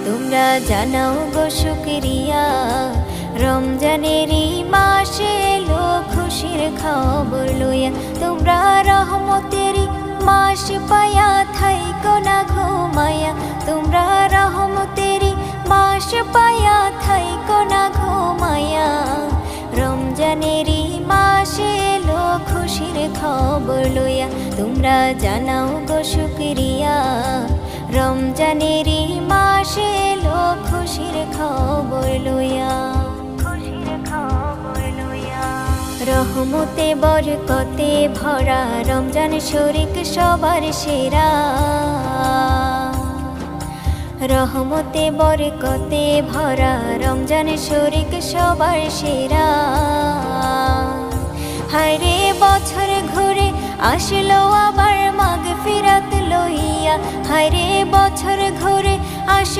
তোমরা জানাও গো শুকরিয়া। রমজানেরই মাসে এলো খুশির খবর লইয়া, তোমরা রহমতেরই মাস পায়া থাইকো না ঘুমায়া, তোমরা রহমতেরই মাস পায়া থাইকো না ঘুমায়া। রমজানেরই মাসে এলো খুশির খবর লইয়া, তোমরা জানাও গো শুকরিয়া। রমজানেরই মাসে এলো খুশির খবর লইয়া, খুশির খবর লইয়া। রহমতে বরকতে ভরা রমজান শরীক সবার সেরা, রহমতে বরকতে ভরা রমজান শরীক সবার সেরা। হায়রে বছর ঘুরে আসলো আবার মাগফিরাত লইয়া, হায়রে বছর ঘুরে আসলো